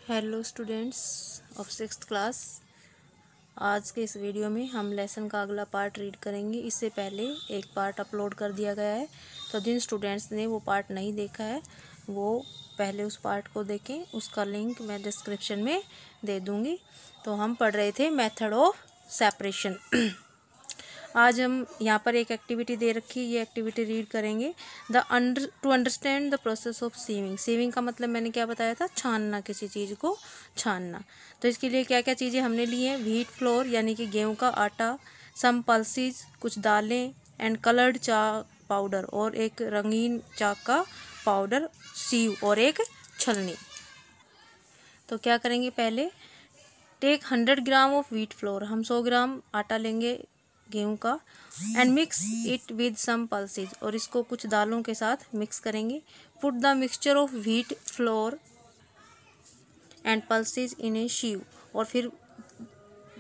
Hello students of 6th class. आज के इस वीडियो में हम लेसन का अगला पार्ट रीड करेंगे। इससे पहले एक पार्ट अपलोड कर दिया गया है, तो जिन स्टूडेंट्स ने वो पार्ट नहीं देखा है वो पहले उस पार्ट को देखें। उसका लिंक मैं डिस्क्रिप्शन में दे दूँगी। तो हम पढ़ रहे थे मेथड ऑफ सेपरेशन। आज हम यहाँ पर एक एक्टिविटी दे रखी है, ये एक्टिविटी रीड करेंगे। To understand the process of sieving. Sieving का मतलब मैंने क्या बताया था, छानना, किसी चीज़ को छानना। तो इसके लिए क्या क्या चीज़ें हमने ली हैं, व्हीट फ्लोर यानी कि गेहूं का आटा, सम पल्सेस कुछ दालें, एंड कलर्ड चाक पाउडर और एक रंगीन चाक का पाउडर, सीव और एक छलनी। तो क्या करेंगे, पहले take 100 gram of wheat flour, हम 100 ग्राम आटा लेंगे गेहूं का, and mix it with some pulses, और इसको कुछ दालों के साथ मिक्स करेंगे। Put the mixture of wheat flour and pulses in a sieve, और फिर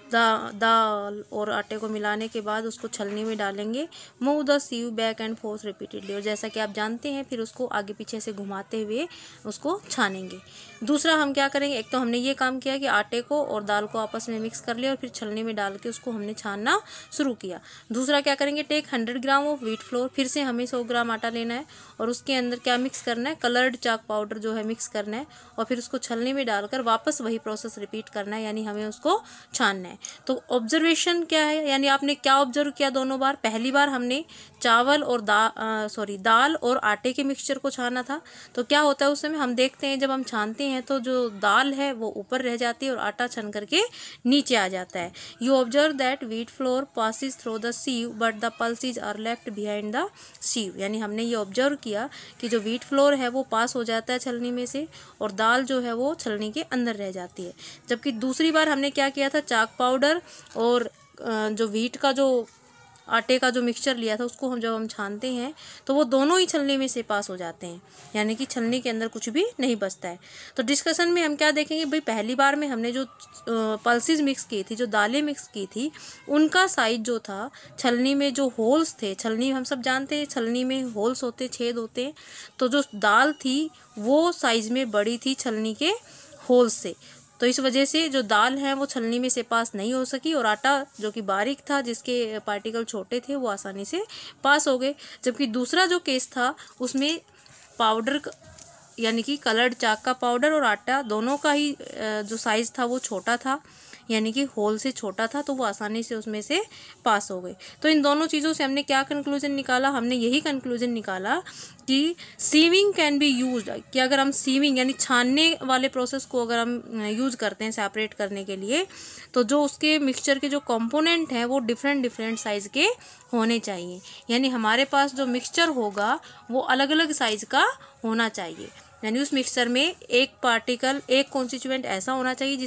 दाल और आटे को मिलाने के बाद उसको छलनी में डालेंगे। Move the सीव back and fourth repeatedly, और जैसा कि आप जानते हैं फिर उसको आगे पीछे से घुमाते हुए उसको छानेंगे। दूसरा हम क्या करेंगे, एक तो हमने ये काम किया कि आटे को और दाल को आपस में मिक्स कर लिया और फिर छलनी में डाल के उसको हमने छानना शुरू किया। दूसरा क्या करेंगे, take 100 gram of wheat flour, फिर से हमें 100 ग्राम आटा लेना है और उसके अंदर क्या मिक्स करना है, कलर्ड चाक पाउडर जो है मिक्स करना है, और फिर उसको छलनी में डालकर वापस वही प्रोसेस रिपीट करना है, यानी हमें उसको छानना है। तो ऑब्जर्वेशन क्या है, यानी आपने क्या ऑब्जर्व किया दोनों बार। पहली बार हमने चावल और दाल और आटे के मिक्सचर को छाना था। तो क्या होता है उस समय, हम देखते हैं जब हम छानते हैं तो जो दाल है वो ऊपर रह जाती है और आटा छन करके नीचे आ जाता है। You observe that wheat flour passes through the sieve but the pulses are left behind the sieve, यानी हमने ये ऑब्जर्व किया कि जो व्हीट फ्लोर है वो पास हो जाता है छलनी में से और दाल जो है वो छलनी के अंदर रह जाती है। जबकि दूसरी बार हमने क्या किया था, चाक पाउडर और जो व्हीट का जो आटे का जो मिक्सचर लिया था उसको जब हम छानते हैं तो वो दोनों ही छलनी में से पास हो जाते हैं, यानी कि छलनी के अंदर कुछ भी नहीं बचता है। तो डिस्कशन में हम क्या देखेंगे, भाई पहली बार में हमने जो पल्सेस मिक्स की थी, जो दालें मिक्स की थी, उनका साइज जो था, छलनी में जो होल्स थे, छलनी हम सब जानते हैं छलनी में होल्स होते, छेद होते हैं, तो जो दाल थी वो साइज में बड़ी थी छलनी के होल्स से। तो इस वजह से जो दाल है वो छलनी में से पास नहीं हो सकी और आटा जो कि बारीक था, जिसके पार्टिकल छोटे थे, वो आसानी से पास हो गए। जबकि दूसरा जो केस था उसमें पाउडर यानी कि कलर्ड चाक का पाउडर और आटा दोनों का ही जो साइज़ था वो छोटा था, यानी कि होल से छोटा था, तो वो आसानी से उसमें से पास हो गए। तो इन दोनों चीज़ों से हमने क्या कंक्लूजन निकाला, हमने यही कंक्लूजन निकाला कि सीविंग कैन बी यूज्ड, कि अगर हम सीविंग यानी छानने वाले प्रोसेस को अगर हम यूज़ करते हैं सेपरेट करने के लिए, तो जो उसके मिक्सचर के जो कंपोनेंट हैं वो डिफरेंट साइज़ के होने चाहिए। यानी हमारे पास जो मिक्सचर होगा वो अलग अलग साइज़ का होना चाहिए, यानी उस मिक्सचर में एक कॉन्स्टिट्यूएंट ऐसा होना चाहिए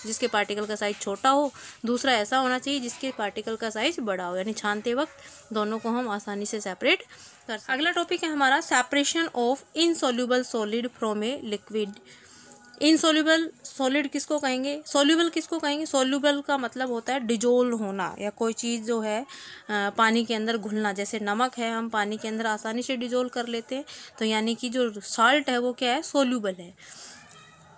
जिसके पार्टिकल का साइज छोटा हो, दूसरा ऐसा होना चाहिए जिसके पार्टिकल का साइज बड़ा हो, यानी छानते वक्त दोनों को हम आसानी से सेपरेट कर सकते। अगला टॉपिक है हमारा separation of insoluble solid from a liquid. Insoluble solid किसको कहेंगे, सॉल्युबल किसको कहेंगे। सॉल्युबल का मतलब होता है डिजोल्व होना, या कोई चीज़ जो है पानी के अंदर घुलना। जैसे नमक है, हम पानी के अंदर आसानी से डिजोल्व कर लेते हैं, तो यानी कि जो सॉल्ट है वो क्या है, सॉल्युबल है।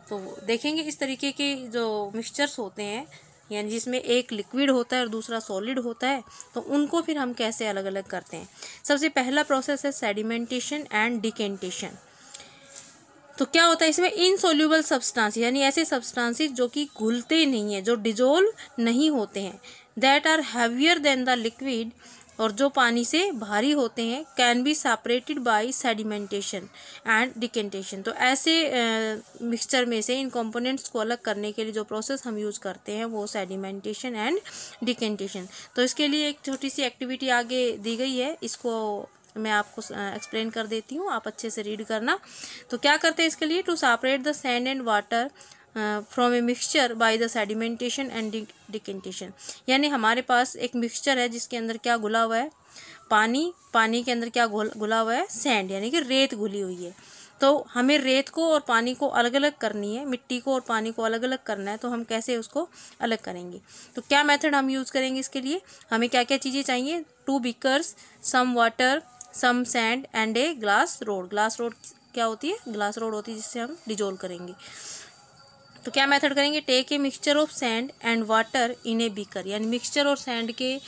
तो देखेंगे इस तरीके के जो मिक्सचर्स होते हैं, यानी जिसमें एक लिक्विड होता है और दूसरा सॉलिड होता है, तो उनको फिर हम कैसे अलग अलग करते हैं। सबसे पहला प्रोसेस है सेडिमेंटेशन एंड डिकेंटेशन। तो क्या होता है इसमें, इनसॉल्युबल सब्सटेंस यानी ऐसे सब्सटेंसेस जो कि घुलते नहीं हैं, जो डिजोल्व नहीं होते हैं, that are heavier than the liquid, और जो पानी से भारी होते हैं, can be separated by sedimentation and decantation. तो ऐसे मिक्सचर में से इन कंपोनेंट्स को अलग करने के लिए जो प्रोसेस हम यूज़ करते हैं वो सेडिमेंटेशन एंड डिकेंटेशन। तो इसके लिए एक छोटी सी एक्टिविटी आगे दी गई है, इसको मैं आपको एक्सप्लेन कर देती हूँ, आप अच्छे से रीड करना। तो क्या करते हैं इसके लिए, to separate the sand and water from a mixture by the sedimentation and decantation. यानी हमारे पास एक मिक्सचर है जिसके अंदर क्या घुला हुआ है, पानी के अंदर क्या घुला हुआ है, सैंड यानी कि रेत घुली हुई है। तो हमें रेत को और पानी को अलग अलग करनी है, मिट्टी को और पानी को अलग अलग करना है, तो हम कैसे उसको अलग करेंगे। तो क्या मेथड हम यूज़ करेंगे इसके लिए, हमें क्या क्या चीज़ें चाहिए, 2 beakers, some water, some sand and a glass rod. Glass rod क्या होती है, ग्लास रोड होती है जिससे हम डिजोल्व करेंगे। तो क्या मेथड करेंगे, take a mixture of sand and water in a beaker, यानी मिक्सचर और सैंड के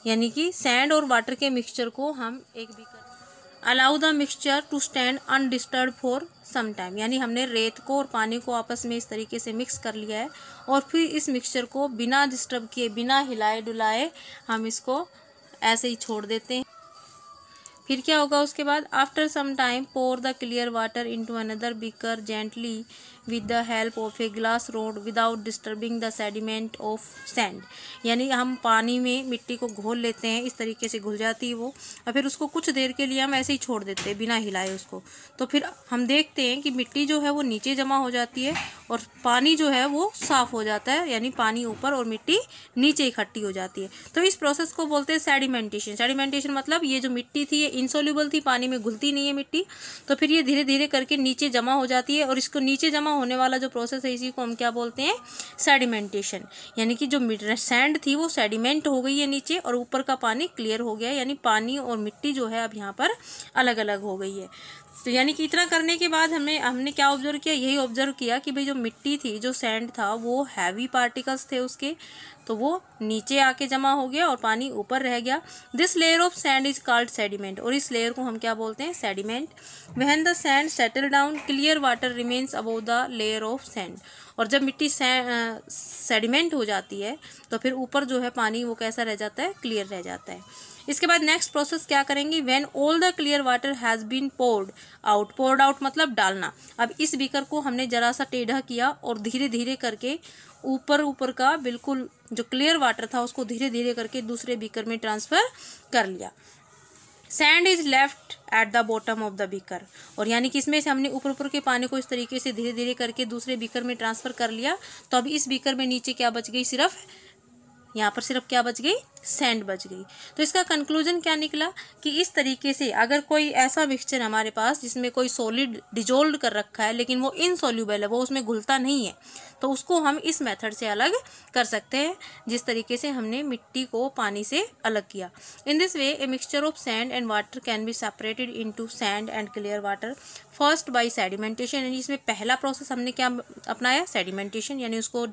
यानी कि सैंड और वाटर के मिक्सचर को हम एक beaker, allow the mixture to stand undisturb for some time, यानी हमने रेत को और पानी को आपस में इस तरीके से मिक्स कर लिया है और फिर इस मिक्सचर को बिना डिस्टर्ब किए, बिना हिलाए डुलाए हम इसको ऐसे ही छोड़ देते हैं। फिर क्या होगा उसके बाद, after some time pour the clear water into another beaker gently with the help of a glass rod without disturbing the sediment of sand, यानी हम पानी में मिट्टी को घोल लेते हैं, इस तरीके से घुल जाती है वो, और फिर उसको कुछ देर के लिए हम ऐसे ही छोड़ देते हैं बिना हिलाए उसको। तो फिर हम देखते हैं कि मिट्टी जो है वो नीचे जमा हो जाती है और पानी जो है वो साफ़ हो जाता है, यानी पानी ऊपर और मिट्टी नीचे इकट्ठी हो जाती है। तो इस प्रोसेस को बोलते हैं सेडिमेंटेशन। सेडिमेंटेशन मतलब ये जो मिट्टी थी ये इनसोल्यूबल थी, पानी में घुलती नहीं है मिट्टी, तो फिर ये धीरे धीरे करके नीचे जमा हो जाती है और इसको नीचे जमा होने वाला जो प्रोसेस है इसी को हम क्या बोलते हैं, सेडिमेंटेशन। यानी कि जो सैंड थी वो सेडिमेंट हो गई है नीचे और ऊपर का पानी क्लियर हो गया है, यानी पानी और मिट्टी जो है अब यहाँ पर अलग अलग हो गई है। तो यानी कि इतना करने के बाद हमने क्या ऑब्जर्व किया, यही ऑब्जर्व किया कि भाई जो मिट्टी थी, जो सैंड था, वो हैवी पार्टिकल्स थे उसके, तो वो नीचे आके जमा हो गया और पानी ऊपर रह गया। This layer of sand is called sediment, और इस लेयर को हम क्या बोलते हैं, sediment. When the sand settle down clear water remains above the layer of sand, और जब मिट्टी सेडिमेंट हो जाती है तो फिर ऊपर जो है पानी वो कैसा रह जाता है, क्लियर रह जाता है। इसके बाद नेक्स्ट प्रोसेस क्या करेंगे, when all the clear water has been poured out मतलब डालना। अब इस बीकर को हमने जरा सा टेढ़ा किया और धीरे धीरे करके ऊपर का बिल्कुल जो क्लियर वाटर था उसको धीरे धीरे करके दूसरे बीकर में ट्रांसफ़र कर लिया। Sand is left at the bottom of the beaker, और यानी कि इसमें से हमने ऊपर के पानी को इस तरीके से धीरे धीरे करके दूसरे बीकर में ट्रांसफ़र कर लिया। तो अब इस बीकर में नीचे क्या बच गई, सिर्फ यहाँ पर सिर्फ क्या बच गई, सैंड बच गई। तो इसका कंक्लूजन क्या निकला कि इस तरीके से अगर कोई ऐसा मिक्सचर हमारे पास जिसमें कोई सॉलिड डिजोल्व कर रखा है लेकिन वो इनसॉल्यूबल है, वो उसमें घुलता नहीं है, तो उसको हम इस मेथड से अलग कर सकते हैं जिस तरीके से हमने मिट्टी को पानी से अलग किया। In this way A mixture of sand and water can be separated into sand and clear water first by sedimentation, यानी इसमें पहला प्रोसेस हमने क्या अपनाया, सेडिमेंटेशन, यानी उसको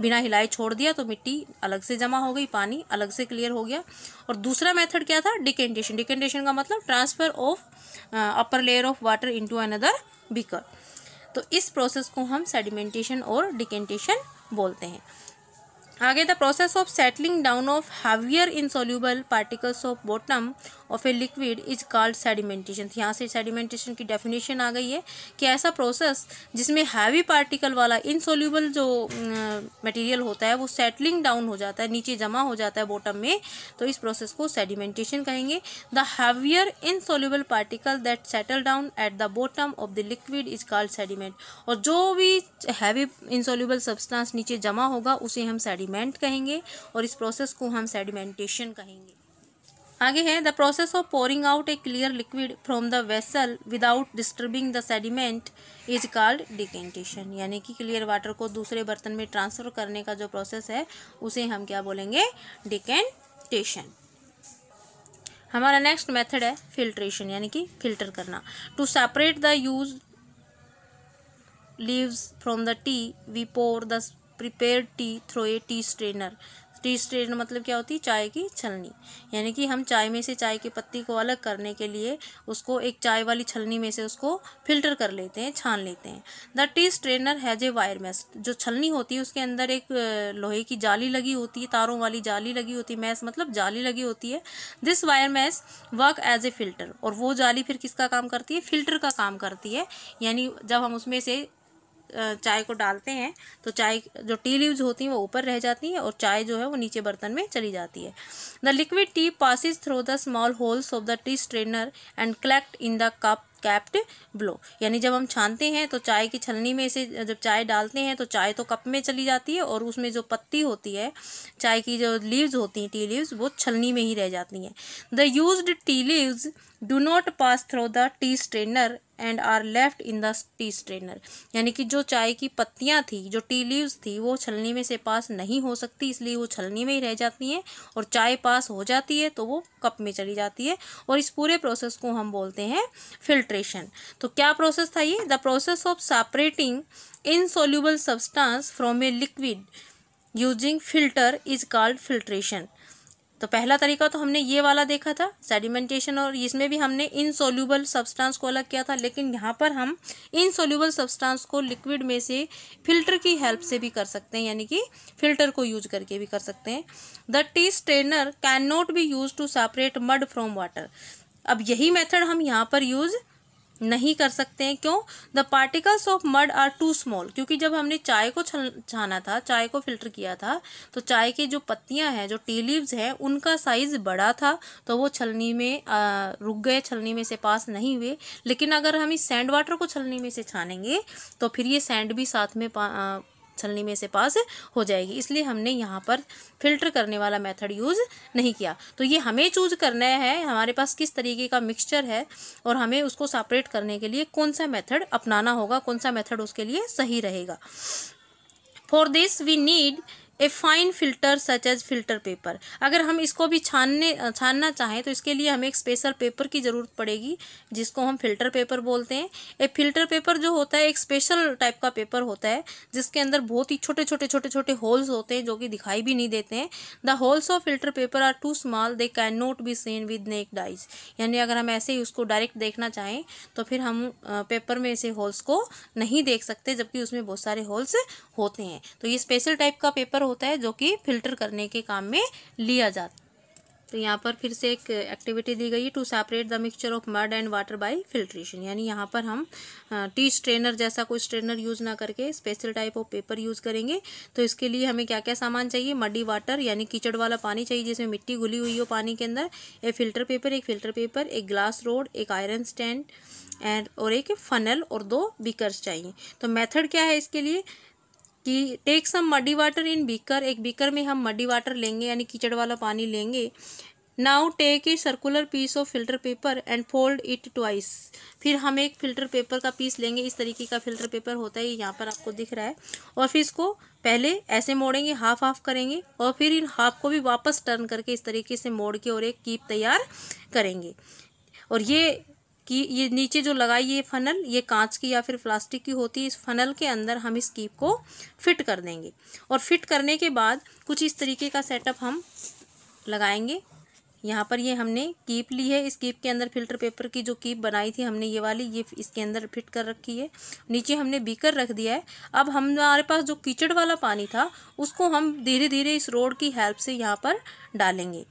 बिना हिलाए छोड़ दिया तो मिट्टी अलग से जमा हो गई, पानी अलग से क्लियर हो गया। और दूसरा मेथड क्या था, डिकेंटेशन। डिकेंटेशन का मतलब transfer of upper layer of water into another beaker. तो इस प्रोसेस को हम सेडिमेंटेशन और डिकेंटेशन बोलते हैं। आगे, the process of settling down of heavier insoluble particles of bottom of a liquid is called sedimentation. यहाँ से सेडिमेंटेशन की डेफिनेशन आ गई है कि ऐसा प्रोसेस जिसमें हैवी पार्टिकल वाला इनसॉल्यूबल जो मटेरियल होता है वो सेटलिंग डाउन हो जाता है, नीचे जमा हो जाता है बॉटम में, तो इस प्रोसेस को सेडिमेंटेशन कहेंगे। The heavier insoluble particle that settle down at the bottom of the liquid is called sediment, और जो भी हैवी इनसॉल्यूबल सब्सटेंस नीचे जमा होगा उसे हम सेडिमेंट कहेंगे और इस प्रोसेस को हम सेडिमेंटेशन कहेंगे। आगे है, the process of pouring out A clear liquid from the vessel without disturbing the sediment is called decantation, यानी कि क्लियर वाटर को दूसरे बर्तन में ट्रांसफ़र करने का जो प्रोसेस है उसे हम क्या बोलेंगे, डिकेंटेशन। हमारा नेक्स्ट मेथड है फिल्ट्रेशन, यानी कि फिल्टर करना। To separate the use leaves from the tea we pour the prepared tea through a tea strainer. Tea strainer मतलब क्या होती है, चाय की छलनी, यानी कि हम चाय में से चाय की पत्ती को अलग करने के लिए उसको एक चाय वाली छलनी में से उसको फिल्टर कर लेते हैं, छान लेते हैं। The tea strainer has a wire mesh, जो छलनी होती है उसके अंदर एक लोहे की जाली लगी होती है, तारों वाली जाली लगी होती है, मैश मतलब जाली लगी होती है। This wire mesh work as a filter, और वो जाली फिर किसका काम करती है, फिल्टर का काम करती है। यानी जब हम उसमें से चाय को डालते हैं तो चाय जो टी लीव्स होती हैं वो ऊपर रह जाती हैं और चाय जो है वो नीचे बर्तन में चली जाती है। The liquid T passes through the small holes of the tea strainer and collect in the cup capped blow, यानी जब हम छानते हैं तो चाय की छलनी में से जब चाय डालते हैं तो चाय तो कप में चली जाती है और उसमें जो पत्ती होती है, चाय की जो लीव्स होती हैं, टी लीव्स, वो छलनी में ही रह जाती हैं। The used tea leaves do not pass through the tea strainer and are left in the tea strainer. यानी कि जो चाय की पत्तियां थी, जो टी लीव्स थी, वो छलनी में से पास नहीं हो सकती, इसलिए वो छलनी में ही रह जाती हैं, और चाय पास हो जाती है तो वो कप में चली जाती है। और इस पूरे प्रोसेस को हम बोलते हैं फिल्ट्रेशन। तो क्या प्रोसेस था ये? The process of separating insoluble substance from a liquid using filter is called filtration. तो पहला तरीका तो हमने ये वाला देखा था, सेडिमेंटेशन, और इसमें भी हमने इनसॉल्युबल सब्सटेंस को अलग किया था। लेकिन यहाँ पर हम इनसॉल्युबल सब्सटेंस को लिक्विड में से फिल्टर की हेल्प से भी कर सकते हैं, यानी कि फिल्टर को यूज करके भी कर सकते हैं। The tea strainer can not be use to separate mud from water. अब यही मेथड हम यहाँ पर यूज नहीं कर सकते हैं। क्यों? The particles of mud are too small. क्योंकि जब हमने चाय को छाना था, चाय को फिल्टर किया था, तो चाय की जो पत्तियां हैं, जो टी लीव्स हैं, उनका साइज बड़ा था, तो वो छलनी में रुक गए, छलनी में से पास नहीं हुए। लेकिन अगर हम इस सैंड वाटर को छलनी में से छानेंगे तो फिर ये सैंड भी साथ में छलनी में से पास हो जाएगी। इसलिए हमने यहाँ पर फिल्टर करने वाला मेथड यूज़ नहीं किया। तो ये हमें चूज करना है, हमारे पास किस तरीके का मिक्सचर है और हमें उसको सेपरेट करने के लिए कौन सा मेथड अपनाना होगा, कौन सा मेथड उसके लिए सही रहेगा। For this we need a fine filter such as filter paper. अगर हम इसको भी छानना चाहें तो इसके लिए हमें एक स्पेशल पेपर की ज़रूरत पड़ेगी, जिसको हम फिल्टर पेपर बोलते हैं। एक फिल्टर पेपर जो होता है एक स्पेशल टाइप का पेपर होता है, जिसके अंदर बहुत ही छोटे छोटे होल्स होते हैं, जो कि दिखाई भी नहीं देते हैं। The holes of filter paper are too small, they can not be seen with naked eyes. यानी अगर हम ऐसे ही उसको डायरेक्ट देखना चाहें तो फिर हम पेपर में से होल्स को नहीं देख सकते, जबकि उसमें बहुत सारे होल्स होते हैं। तो ये स्पेशल टाइप का पेपर होता है जो कि फिल्टर करने के काम में लिया जाता है। तो यहाँ पर फिर से एक एक्टिविटी दी गई है, to separate the mixture of mud and water by filtration. यानी यहाँ पर हम टी स्ट्रेनर जैसा कोई स्ट्रेनर यूज़ ना करके special type of paper use करेंगे। तो इसके लिए हमें क्या क्या सामान चाहिए? मडी वाटर यानी कीचड़ वाला पानी चाहिए, जिसमें मिट्टी घुली हुई हो पानी के अंदर, एक फिल्टर पेपर, एक ग्लास रोड, एक आयरन स्टैंड और एक फनल और 2 बीकर्स चाहिए। तो मेथड क्या है इसके लिए कि take some muddy water in beaker. एक बीकर में हम मडी वाटर लेंगे यानी कीचड़ वाला पानी लेंगे। Now take a circular piece of filter paper and fold it twice. फिर हम एक फिल्टर पेपर का पीस लेंगे, इस तरीके का फिल्टर पेपर होता है, यहाँ पर आपको दिख रहा है। और फिर इसको पहले ऐसे मोड़ेंगे, हाफ हाफ करेंगे, और फिर इन हाफ को भी वापस टर्न करके इस तरीके से मोड़ के और एक कीप तैयार करेंगे। और ये नीचे जो लगाई ये फनल, ये कांच की या फिर प्लास्टिक की होती है। इस फनल के अंदर हम इस कीप को फिट कर देंगे, और फिट करने के बाद कुछ इस तरीके का सेटअप हम लगाएंगे। यहाँ पर ये हमने कीप ली है, इस कीप के अंदर फिल्टर पेपर की जो कीप बनाई थी हमने ये वाली, ये इसके अंदर फिट कर रखी है। नीचे हमने बीकर रख दिया है। अब हमारे पास जो कीचड़ वाला पानी था उसको हम धीरे धीरे इस रोड की हेल्प से यहाँ पर डालेंगे।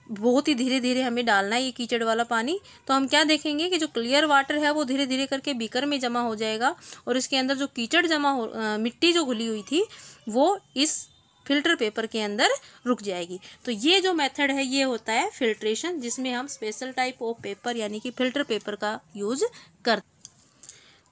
बहुत ही धीरे धीरे हमें डालना है ये कीचड़ वाला पानी। तो हम क्या देखेंगे कि जो क्लियर वाटर है वो धीरे धीरे करके बीकर में जमा हो जाएगा, और इसके अंदर जो कीचड़ मिट्टी जो घुली हुई थी वो इस फिल्टर पेपर के अंदर रुक जाएगी। तो ये जो मेथड है ये होता है फिल्ट्रेशन, जिसमें हम स्पेशल टाइप ऑफ पेपर यानी कि फिल्टर पेपर का यूज करते हैं।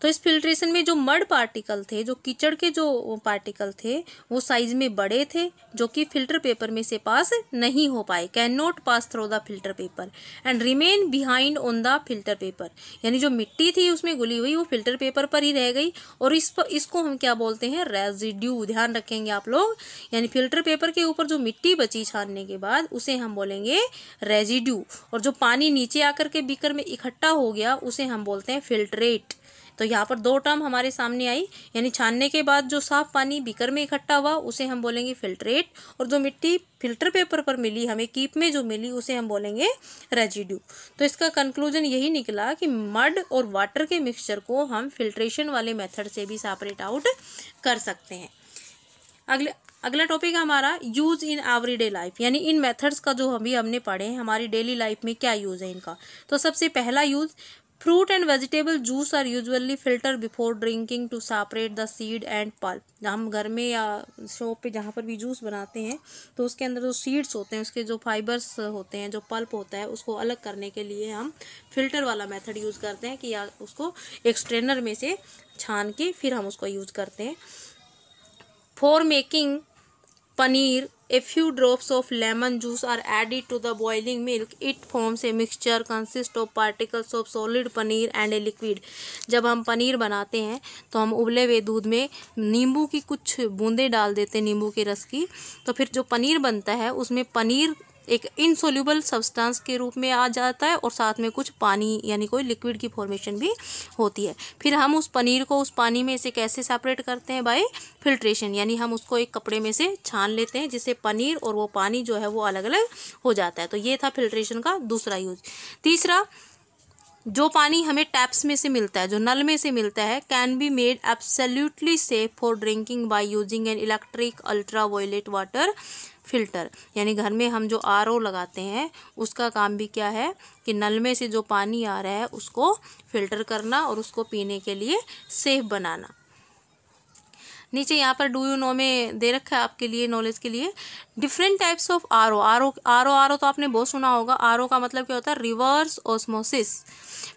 तो इस फिल्ट्रेशन में जो मड पार्टिकल थे, जो कीचड़ के जो पार्टिकल थे, वो साइज में बड़े थे, जो कि फिल्टर पेपर में से पास नहीं हो पाए, can not pass through the filter paper and remain behind on the filter paper. यानी जो मिट्टी थी उसमें घुली हुई वो फिल्टर पेपर पर ही रह गई, और इसको हम क्या बोलते हैं? रेजिड्यू। ध्यान रखेंगे आप लोग, यानी फिल्टर पेपर के ऊपर जो मिट्टी बची छानने के बाद उसे हम बोलेंगे रेजिड्यू, और जो पानी नीचे आकर के बीकर में इकट्ठा हो गया उसे हम बोलते हैं फिल्ट्रेट। तो यहाँ पर 2 टर्म हमारे सामने आई, यानी छानने के बाद जो साफ पानी बीकर में इकट्ठा हुआ उसे हम बोलेंगे फिल्ट्रेट, और जो मिट्टी फिल्टर पेपर पर मिली, हमें कीप में जो मिली, उसे हम बोलेंगे रेजिड्यू। तो इसका कंक्लूजन यही निकला कि मड और वाटर के मिक्सचर को हम फिल्ट्रेशन वाले मेथड से भी सेपरेट आउट कर सकते हैं। अगला टॉपिक हमारा यूज इन एवरीडे लाइफ, यानी इन मेथड्स का जो हमने पढ़े हैं हमारी डेली लाइफ में क्या यूज है इनका। तो सबसे पहला use, fruit and vegetable juice are usually filter before drinking to separate the seed and pulp. हम घर में या शॉप पे जहाँ पर भी जूस बनाते हैं तो उसके अंदर जो सीड्स होते हैं, उसके जो फाइबर्स होते हैं, जो पल्प होता है, उसको अलग करने के लिए हम फिल्टर वाला मेथड यूज़ करते हैं कि या उसको एक स्ट्रेनर में से छान के फिर हम उसको यूज़ करते हैं। For making paneer A few drops of lemon juice are added to the boiling milk. It forms a mixture consist of particles of solid paneer and a liquid. जब हम पनीर बनाते हैं तो हम उबले हुए दूध में नींबू की कुछ बूंदें डाल देते हैं, नींबू के रस की, तो फिर जो पनीर बनता है उसमें पनीर एक इनसोल्यूबल सब्सटेंस के रूप में आ जाता है और साथ में कुछ पानी यानी कोई लिक्विड की फॉर्मेशन भी होती है। फिर हम उस पनीर को उस पानी में से कैसे सेपरेट करते हैं? बाय फिल्ट्रेशन, यानी हम उसको एक कपड़े में से छान लेते हैं जिससे पनीर और वो पानी जो है वो अलग अलग हो जाता है। तो ये था फिल्ट्रेशन का दूसरा यूज। तीसरा, जो पानी हमें टैप्स में से मिलता है, जो नल में से मिलता है, can be made absolutely safe for drinking by using an electric ultra violet water filter. यानी घर में हम जो आरओ लगाते हैं उसका काम भी क्या है कि नल में से जो पानी आ रहा है उसको फिल्टर करना और उसको पीने के लिए सेफ बनाना। नीचे यहाँ पर डू यू नो में दे रखा है आपके लिए नॉलेज के लिए, different types of RO. RO तो आपने बहुत सुना होगा। आरओ का मतलब क्या होता है? Reverse osmosis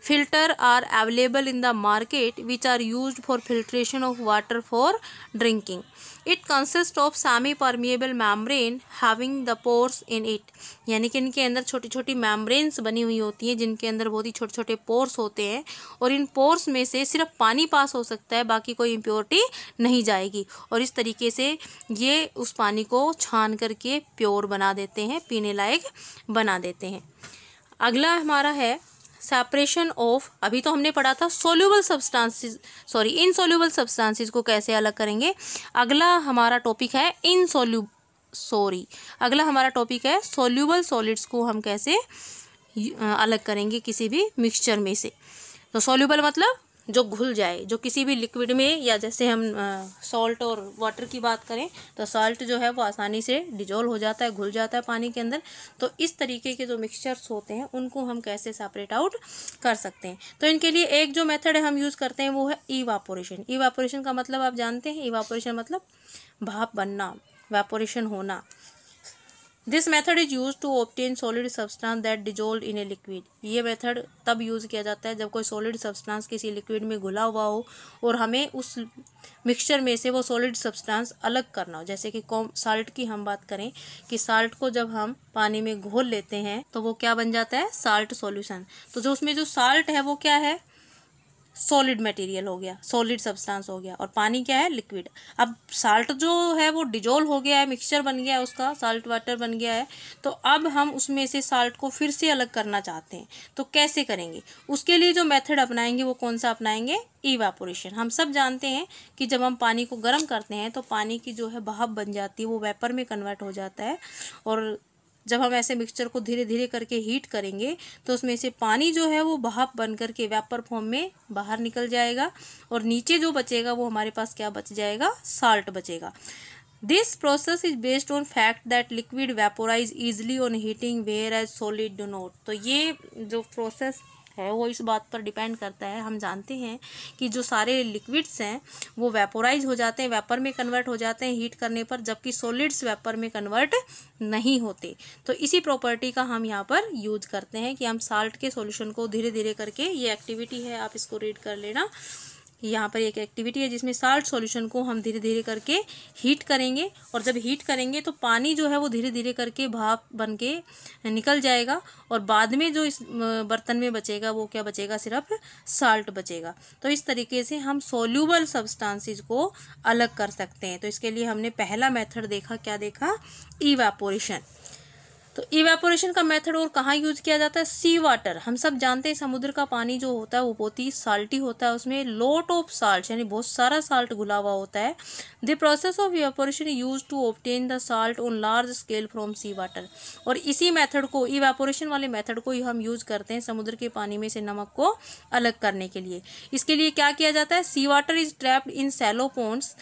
filter are available in the market which are used for filtration of water for drinking. It consists of semi permeable membrane having the pores in it. यानी कि इनके अंदर छोटी छोटी membranes बनी हुई होती हैं जिनके अंदर बहुत ही छोटे छोटे pores होते हैं और इन pores में से सिर्फ पानी पास हो सकता है, बाकी कोई impurity नहीं जाएगी और इस तरीके से ये उस पानी को छान करके प्योर बना देते हैं, पीने लायक बना देते हैं। अगला हमारा है सेपरेशन ऑफ, अभी तो हमने पढ़ा था soluble substances, sorry insoluble substances को कैसे अलग करेंगे। अगला हमारा टॉपिक है अगला हमारा टॉपिक है सोल्यूबल सॉलिड्स को हम कैसे अलग करेंगे किसी भी मिक्सचर में से। तो सोल्यूबल मतलब जो घुल जाए, जो किसी भी लिक्विड में, या जैसे हम सॉल्ट और वाटर की बात करें तो सॉल्ट जो है वो आसानी से डिजोल्व हो जाता है, घुल जाता है पानी के अंदर। तो इस तरीके के जो मिक्सचर्स होते हैं उनको हम कैसे सेपरेट आउट कर सकते हैं। तो इनके लिए एक जो मेथड है हम यूज़ करते हैं वो है इवापोरेशन। इवापोरेशन का मतलब आप जानते हैं, इवापोरेशन मतलब भाप बनना, वेपोरेशन होना। This method is use to obtain solid substance that dissolve in a liquid. ये मेथड तब यूज़ किया जाता है जब कोई सॉलिड सब्सटेंस किसी लिक्विड में घुला हुआ हो और हमें उस मिक्सचर में से वो सॉलिड सब्सटेंस अलग करना हो। जैसे कि साल्ट की हम बात करें कि साल्ट को जब हम पानी में घोल लेते हैं तो वो क्या बन जाता है? Salt solution. तो जो उसमें जो साल्ट है वो क्या है? सॉलिड मटेरियल हो गया, सॉलिड सब्सटेंस हो गया, और पानी क्या है? लिक्विड। अब साल्ट जो है वो डिजोल्व हो गया है, मिक्सचर बन गया है उसका, साल्ट वाटर बन गया है। तो अब हम उसमें से साल्ट को फिर से अलग करना चाहते हैं, तो कैसे करेंगे? उसके लिए जो मेथड अपनाएंगे वो कौन सा अपनाएंगे? इवापोरेशन। हम सब जानते हैं कि जब हम पानी को गर्म करते हैं तो पानी की जो है भाप बन जाती है, वो वेपर में कन्वर्ट हो जाता है, और जब हम ऐसे मिक्सचर को धीरे धीरे करके हीट करेंगे तो उसमें से पानी जो है वो भाप बन करके वेपर फॉर्म में बाहर निकल जाएगा और नीचे जो बचेगा वो हमारे पास क्या बच जाएगा? साल्ट बचेगा। This process is based on fact that liquid vaporise easily on heating whereas solid do not. तो ये जो प्रोसेस है वो इस बात पर डिपेंड करता है। हम जानते हैं कि जो सारे लिक्विड्स हैं वो वेपोराइज हो जाते हैं, वेपर में कन्वर्ट हो जाते हैं हीट करने पर, जबकि सॉलिड्स वेपर में कन्वर्ट नहीं होते। तो इसी प्रॉपर्टी का हम यहाँ पर यूज करते हैं कि हम साल्ट के सॉल्यूशन को धीरे धीरे करके, ये एक्टिविटी है आप इसको रीड कर लेना, यहाँ पर एक एक्टिविटी है जिसमें साल्ट सॉल्यूशन को हम धीरे धीरे करके हीट करेंगे, और जब हीट करेंगे तो पानी जो है वो धीरे धीरे करके भाप बन के निकल जाएगा और बाद में जो इस बर्तन में बचेगा वो क्या बचेगा? सिर्फ साल्ट बचेगा। तो इस तरीके से हम सोल्यूबल सब्सटेंसेस को अलग कर सकते हैं। तो इसके लिए हमने पहला मेथड देखा, क्या देखा? इवेपोरेशन। तो इवेपोरेशन का मेथड और कहाँ यूज किया जाता है? Sea water. हम सब जानते हैं समुद्र का पानी जो होता है वो बहुत ही साल्टी होता है, उसमें लॉट ऑफ साल्ट यानी बहुत सारा साल्ट घुला हुआ होता है। The process of evaporation use to obtain the salt on large scale from sea water. और इसी मेथड को, इवेपोरेशन वाले मेथड को ही हम यूज करते हैं समुद्र के पानी में से नमक को अलग करने के लिए। इसके लिए क्या किया जाता है? Sea water is trapped in shallow ponds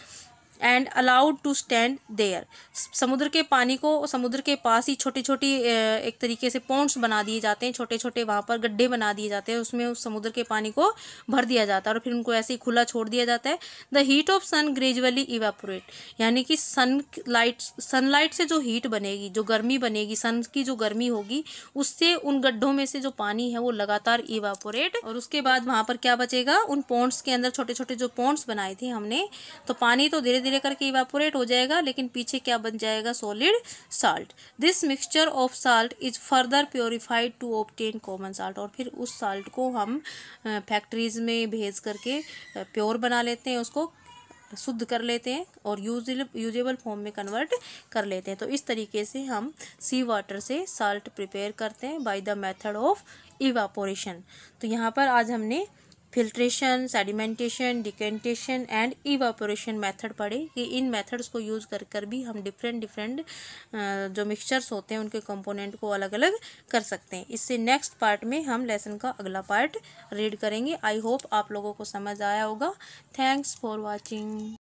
and allowed to stand there. समुद्र के पानी को समुद्र के पास ही छोटी छोटी एक तरीके से पॉन्ड्स बना दिए जाते हैं, छोटे छोटे वहाँ पर गड्ढे बना दिए जाते हैं, उसमें उस समुद्र के पानी को भर दिया जाता है और फिर उनको ऐसे ही खुला छोड़ दिया जाता है। The heat of sun gradually evaporate, यानी कि सनलाइट से जो हीट बनेगी, जो गर्मी बनेगी, सन की जो गर्मी होगी, उससे उन गड्ढों में से जो पानी है वो लगातार इवेपोरेट, और उसके बाद वहाँ पर क्या बचेगा? उन पॉन्ड्स के अंदर छोटे छोटे जो पॉन्ड्स बनाए थे हमने, तो पानी तो धीरे धीरे करके इवापोरेट हो जाएगा, लेकिन पीछे क्या बन जाएगा, solid salt. This mixture of salt is further purified to obtain common salt, और फिर उस साल्ट को हम फैक्ट्रीज में भेज करके प्योर बना लेते हैं, उसको शुद्ध कर लेते हैं और यूजेबल फॉर्म में कन्वर्ट कर लेते हैं। तो इस तरीके से हम सी वाटर से साल्ट प्रिपेयर करते हैं by the method of evaporation. तो यहाँ पर आज हमने filtration, sedimentation, decantation and evaporation method पढ़े कि इन मेथड्स को यूज़ कर कर भी हम डिफरेंट जो मिक्सचर्स होते हैं उनके कंपोनेंट को अलग अलग कर सकते हैं। इससे नेक्स्ट पार्ट में हम लेसन का अगला पार्ट रीड करेंगे। आई होप आप लोगों को समझ आया होगा। Thanks for watching.